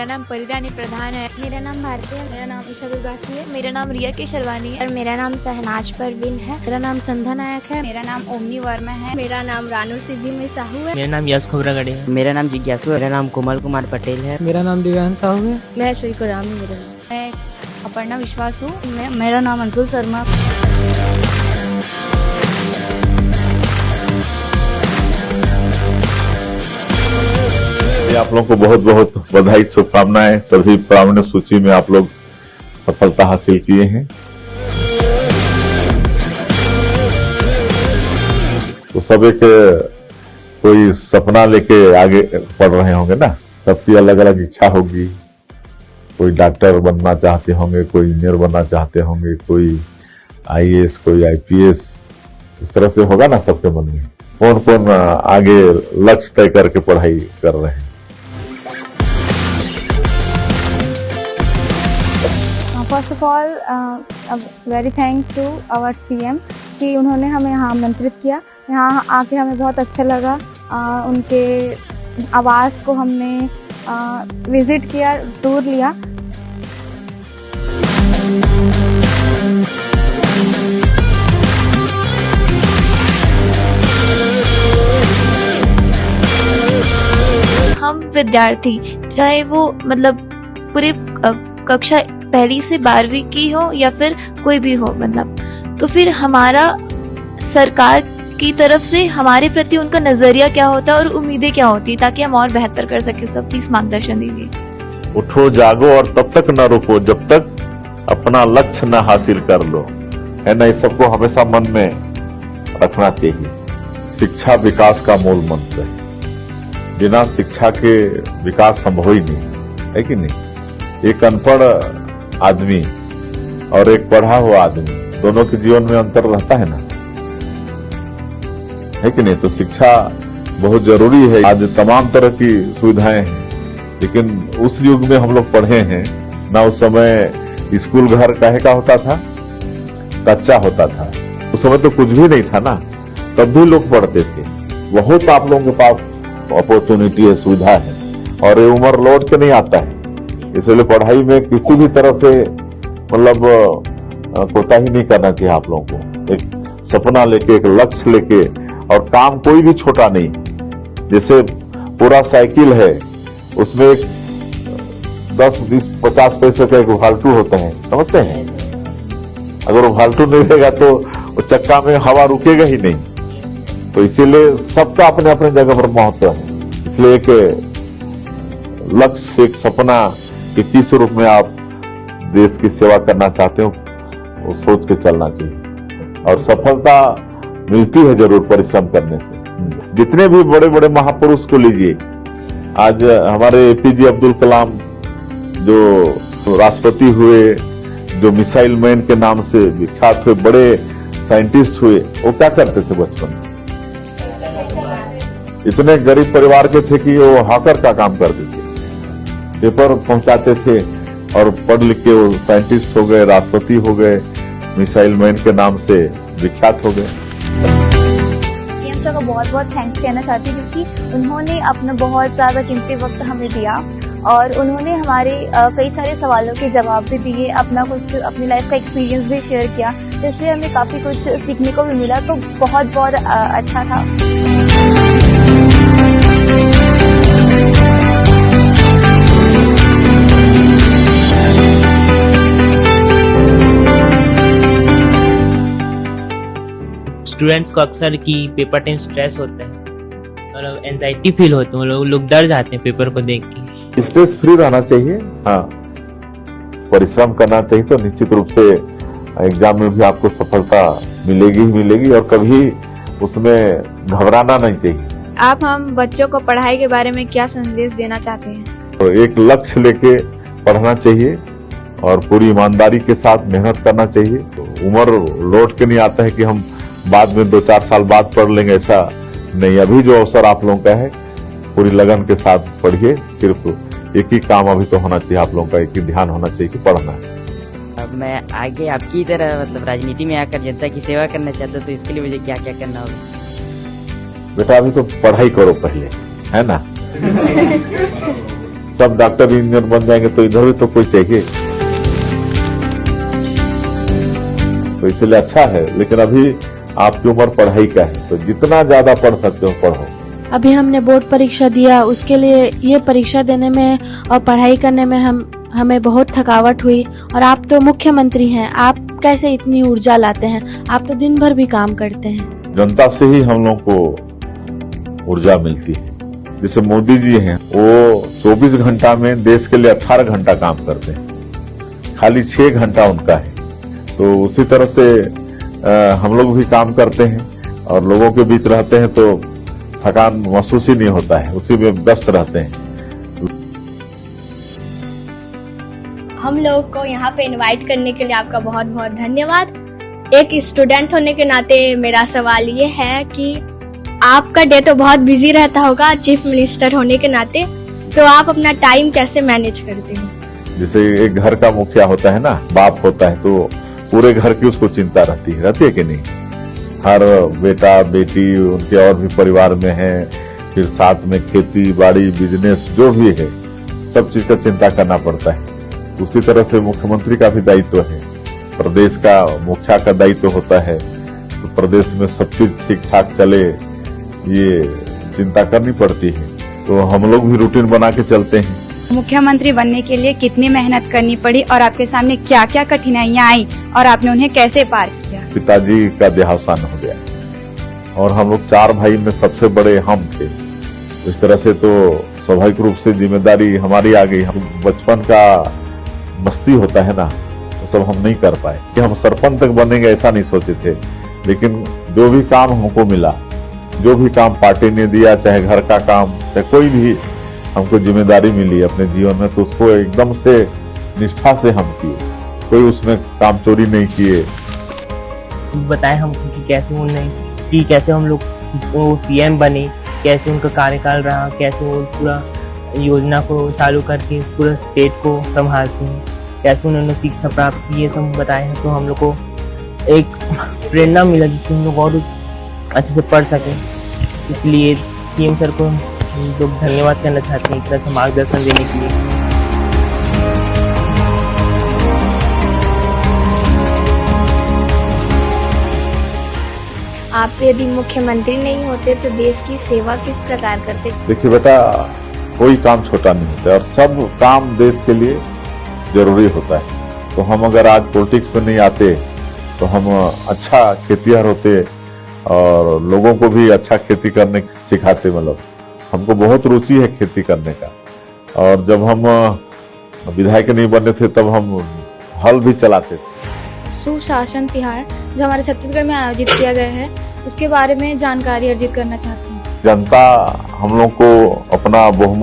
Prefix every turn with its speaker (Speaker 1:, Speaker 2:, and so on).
Speaker 1: नाम परिरानी प्रधान है।
Speaker 2: मेरा नाम भारती है।
Speaker 3: मेरा नाम ईशा दुर्गासी है।
Speaker 1: मेरा नाम रिया केशरवानी है।
Speaker 2: और मेरा नाम सहनाज परवीन है।
Speaker 4: मेरा नाम संध्या नायक है।
Speaker 3: मेरा नाम ओमनी वर्मा है।
Speaker 5: मेरा नाम रानू सिद्धि में साहू है।
Speaker 6: मेरा नाम यश खोबरागढ़े है।
Speaker 7: मेरा नाम जिज्ञासु है। मेरा नाम कोमल कुमार पटेल है।
Speaker 8: मेरा नाम दिव्यांश साहू है।
Speaker 4: मैं श्री कुरामी। मेरा नाम
Speaker 3: मैं अपर्णा विश्वास हूँ।
Speaker 4: मेरा नाम अंशुल शर्मा।
Speaker 9: आप लोगों को बहुत बहुत बधाई, शुभकामनाएं। सभी प्रावीण्य सूची में आप लोग सफलता हासिल किए हैं। तो सब एक कोई सपना लेके आगे पढ़ रहे होंगे ना। सबकी अलग अलग इच्छा होगी। कोई डॉक्टर बनना चाहते होंगे, कोई इंजीनियर बनना चाहते होंगे, कोई आईएएस, कोई आईपीएस। इस तरह से होगा ना सबके मन में। कौन कौन आगे लक्ष्य तय करके पढ़ाई कर रहे हैं।
Speaker 3: First of all very thank to our CM कि उन्होंने हमें यहाँ आमंत्रित किया। यहाँ आके हमें बहुत अच्छा लगा। उनके आवास को हमने विजिट किया, टूर लिया।
Speaker 1: हम विद्यार्थी, चाहे वो मतलब पूरे कक्षा पहली से 12वीं की हो या फिर कोई भी हो, मतलब तो फिर हमारा सरकार की तरफ से हमारे प्रति उनका नजरिया क्या होता है और उम्मीदें क्या होती है, ताकि हम और बेहतर कर सके। सब प्लीज मार्गदर्शन दीजिए।
Speaker 9: उठो जागो और तब तक न रुको जब तक अपना लक्ष्य न हासिल कर लो, है ना। इस सबको हमेशा मन में रखना चाहिए। शिक्षा विकास का मूल मंत्र है। बिना शिक्षा के विकास संभव ही नहीं है कि नहीं। एक अनपढ़ आदमी और एक पढ़ा हुआ आदमी, दोनों के जीवन में अंतर रहता है ना, है कि नहीं। तो शिक्षा बहुत जरूरी है। आज तमाम तरह की सुविधाएं हैं, लेकिन उस युग में हम लोग पढ़े हैं ना। उस समय स्कूल घर काहे का होता था, कच्चा होता था। उस समय तो कुछ भी नहीं था ना, तब भी लोग पढ़ते थे। बहुत आप लोगों के पास अपॉर्चुनिटी है, सुविधा है, और ये उम्र लौट के नहीं आता है। इसलिए पढ़ाई में किसी भी तरह से मतलब कोताही नहीं करना चाहिए आप लोगों को। एक सपना लेके, एक लक्ष्य लेके, और काम कोई भी छोटा नहीं। जैसे पूरा साइकिल है, उसमें एक 10, 20, 50 पैसे का एक फालतू होता है, समझते हैं। अगर वो फालतू नहीं रहेगा तो वो चक्का में हवा रुकेगा ही नहीं। तो इसीलिए सबका अपने अपने जगह पर महत्व है। इसलिए एक लक्ष्य, एक सपना कि किस रूप में आप देश की सेवा करना चाहते हो, वो सोच के चलना चाहिए। और सफलता मिलती है जरूर परिश्रम करने से। जितने भी बड़े बड़े महापुरुष को लीजिए, आज हमारे एपीजे अब्दुल कलाम जो राष्ट्रपति हुए, जो मिसाइल मैन के नाम से विख्यात हुए, बड़े साइंटिस्ट हुए, वो क्या करते थे बचपन में। इतने गरीब परिवार के थे कि वो हॉकर का काम करते थे, पेपर पहुंचाते थे, और पढ़ लिख के वो साइंटिस्ट हो गए, राष्ट्रपति हो गए, मिसाइल मैन के नाम से विख्यात हो गए।
Speaker 3: सीएम सर को बहुत बहुत थैंक्स कहना चाहती हूँ, क्योंकि उन्होंने अपना बहुत ज्यादा कीमती वक्त हमें दिया, और उन्होंने हमारे कई सारे सवालों के जवाब भी दिए, अपना कुछ अपनी लाइफ का एक्सपीरियंस भी शेयर किया, जिससे हमें काफी कुछ सीखने को भी मिला। तो बहुत बहुत अच्छा था।
Speaker 6: स्टूडेंट्स को अक्सर की पेपर टाइम स्ट्रेस होता है और एंजाइटी फील होती है। लोग डर जाते हैं पेपर को देख के।
Speaker 9: स्ट्रेस फ्री रहना चाहिए। हाँ, परिश्रम करना चाहिए, तो निश्चित रूप से एग्जाम में भी आपको सफलता मिलेगी ही मिलेगी, और कभी उसमें घबराना नहीं चाहिए।
Speaker 5: आप हम बच्चों को पढ़ाई के बारे में क्या संदेश देना चाहते हैं?
Speaker 9: तो एक लक्ष्य लेके पढ़ना चाहिए और पूरी ईमानदारी के साथ मेहनत करना चाहिए। तो उम्र लौट के नहीं आता है कि हम बाद में 2-4 साल बाद पढ़ लेंगे, ऐसा नहीं। अभी जो अवसर आप लोगों का है, पूरी लगन के साथ पढ़िए। सिर्फ एक ही काम अभी तो होना चाहिए आप लोगों का, एक ही ध्यान होना चाहिए कि पढ़ना है।
Speaker 7: अब मैं आगे आपकी तरह मतलब राजनीति में आकर जनता की सेवा करना चाहता हूँ, तो इसके लिए मुझे क्या क्या करना होगा?
Speaker 9: बेटा अभी तो पढ़ाई करो पहले, है ना। सब डॉक्टर इंजीनियर बन जाएंगे तो इधर भी तो कोई चाहिए। तो इसलिए अच्छा है, लेकिन अभी आपकी उम्र पढ़ाई का है, तो जितना ज्यादा पढ़ सकते हो पढ़ो।
Speaker 4: अभी हमने बोर्ड परीक्षा दिया, उसके लिए ये परीक्षा देने में और पढ़ाई करने में हमें बहुत थकावट हुई। और आप तो मुख्यमंत्री हैं, आप कैसे इतनी ऊर्जा लाते हैं? आप तो दिन भर भी काम करते हैं।
Speaker 9: जनता से ही हम लोग को ऊर्जा मिलती है। जैसे मोदी जी हैं, वो 24 घंटा में देश के लिए 18 घंटा काम करते हैं, खाली 6 घंटा उनका है। तो उसी तरह से हम लोग भी काम करते हैं और लोगों के बीच रहते हैं तो थकान महसूस ही नहीं होता है, उसी में व्यस्त रहते हैं।
Speaker 2: हम लोग को यहाँ पे इनवाइट करने के लिए आपका बहुत बहुत धन्यवाद। एक स्टूडेंट होने के नाते मेरा सवाल ये है कि आपका डे तो बहुत बिजी रहता होगा चीफ मिनिस्टर होने के नाते, तो आप अपना टाइम कैसे मैनेज करते हैं?
Speaker 9: जैसे एक घर का मुखिया होता है ना, बाप होता है, तो पूरे घर की उसको चिंता रहती है कि नहीं? हर बेटा बेटी उनके और भी परिवार में है, फिर साथ में खेती बाड़ी बिजनेस जो भी है सब चीज का चिंता करना पड़ता है। उसी तरह से मुख्यमंत्री का भी दायित्व है, प्रदेश का मुखिया का दायित्व होता है, तो प्रदेश में सब चीज ठीक ठाक चले ये चिंता करनी पड़ती है। तो हम लोग भी रूटीन बना के चलते हैं।
Speaker 8: मुख्यमंत्री बनने के लिए कितनी मेहनत करनी पड़ी और आपके सामने क्या क्या कठिनाइयां आई और आपने उन्हें कैसे पार किया?
Speaker 9: पिताजी का देहावसान हो गया और हम लोग 4 भाई में सबसे बड़े हम थे। इस तरह से तो स्वाभाविक रूप से जिम्मेदारी हमारी आ गई। हम बचपन का मस्ती होता है ना, वो सब हम नहीं कर पाए कि हम सरपंच तक बनेंगे ऐसा नहीं सोचे थे। लेकिन जो भी काम हमको मिला, जो भी काम पार्टी ने दिया, चाहे घर का काम, चाहे कोई भी हमको जिम्मेदारी मिली अपने जीवन में, तो उसको एकदम से निष्ठा से हम किए, कोई उसमें काम चोरी नहीं किए।
Speaker 6: बताए हमको कि कैसे उन्होंने कि कैसे हम लोग वो सीएम बने, कैसे उनका कार्यकाल रहा, कैसे वो पूरा योजना को चालू करके पूरा स्टेट को संभालते हैं, कैसे उन्होंने शिक्षा प्राप्त की, ये सब बताए हैं। तो हम लोग को एक प्रेरणा मिला जिससे हम लोग और अच्छे से पढ़ सकें। इसलिए सीएम सर को हम लोग धन्यवाद करना चाहते हैं इस तरह से मार्गदर्शन देने के लिए।
Speaker 2: आप यदि मुख्यमंत्री नहीं होते तो देश की सेवा किस प्रकार करते?
Speaker 9: देखिए बेटा, कोई काम छोटा नहीं होता और सब काम देश के लिए जरूरी होता है। तो हम अगर आज पॉलिटिक्स में नहीं आते तो हम अच्छा खेतिहर होते और लोगों को भी अच्छा खेती करने सिखाते। मतलब हमको बहुत रुचि है खेती करने का, और जब हम विधायक नहीं बने थे तब हम हल भी चलाते थे।
Speaker 5: सुशासन तिहार जो हमारे छत्तीसगढ़ में आयोजित किया गया है, उसके बारे में जानकारी अर्जित करना चाहती हूँ।
Speaker 9: जनता हम लोग को अपना बहुमत